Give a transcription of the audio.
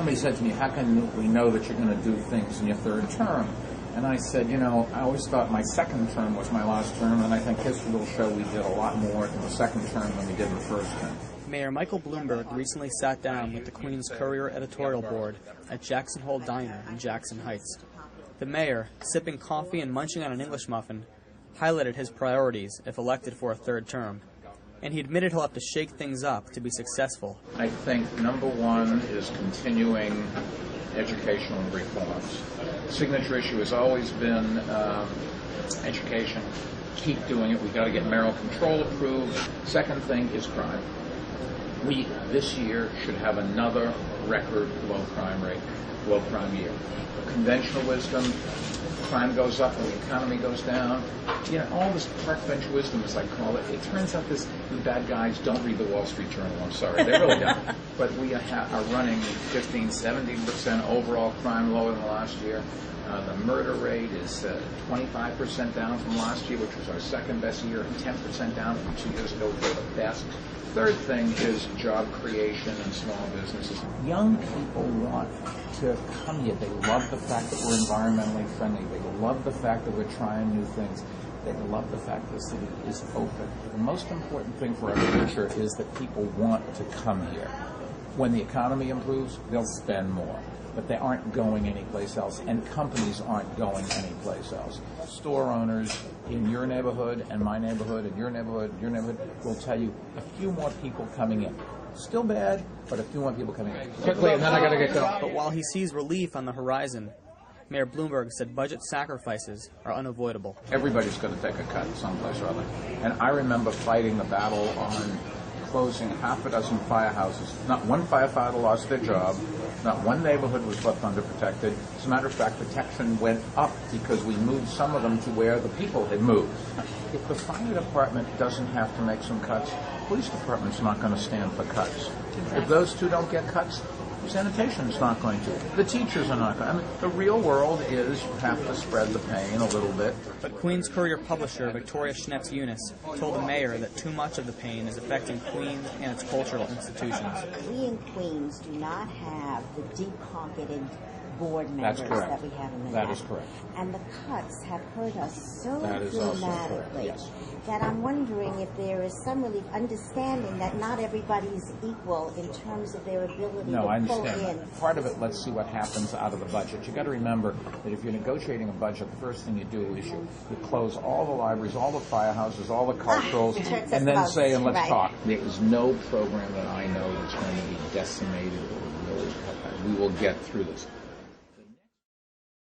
somebody said to me, how can we know that you're going to do things in your third term? And I said, I always thought my second term was my last term, and I think history will show we did a lot more in the second term than we did in the first term. Mayor Michael Bloomberg recently sat down with the Queens Courier editorial board at Jackson Hole Diner in Jackson Heights. The mayor, sipping coffee and munching on an English muffin, highlighted his priorities if elected for a third term, and he admitted he'll have to shake things up to be successful. I think number one is continuing educational reforms. The signature issue has always been education. Keep doing it. We've got to get mayoral control approved. Second thing is crime. We, this year, should have another record low crime rate, low crime year. Conventional wisdom, crime goes up and the economy goes down. All this park bench wisdom, as I call it, it turns out the bad guys don't read the Wall Street Journal. I'm sorry, they really don't. But we are running 15, 17% overall crime lower than last year. The murder rate is 25% down from last year, which was our second best year, and 10% down from 2 years ago, which was the best. Third thing is job creation and small businesses. Young people want to come here. They love the fact that we're environmentally friendly. They love the fact that we're trying new things. They love the fact that the city is open. The most important thing for our future is that people want to come here. When the economy improves, they'll spend more. But they aren't going anyplace else, and companies aren't going anyplace else. Store owners in your neighborhood and my neighborhood and your neighborhood and your neighborhood will tell you a few more people coming in. Still bad, but a few more people coming in. Quickly, and then I got to get going. But while he sees relief on the horizon, Mayor Bloomberg said budget sacrifices are unavoidable. Everybody's going to take a cut someplace or other. And I remember fighting the battle on closing half a dozen firehouses. Not one firefighter lost their job. Not one neighborhood was left underprotected. As a matter of fact, protection went up because we moved some of them to where the people had moved. If the fire department doesn't have to make some cuts, the police department's not going to stand for cuts. If those two don't get cuts, sanitation's not going to. The teachers are not going to. The real world is you have to spread the pain a little bit. But Queens Courier publisher Victoria Schneps-Eunice told the mayor that too much of the pain is affecting Queens and its cultural institutions. We in Queens do not have the deep-pocketed board members that we have in the That is correct. And the cuts have hurt us so dramatically yes. that I'm wondering if there is some relief, understanding that not everybody's equal in terms of their ability No, to I understand pull in. that. Part of it, let's see what happens out of the budget. You've got to remember that if you're negotiating a budget, the first thing you do is you close all the libraries, all the firehouses, all the culturals, and then say, and let's talk. There is no program that I know that's going to be decimated or really cut back. We will get through this.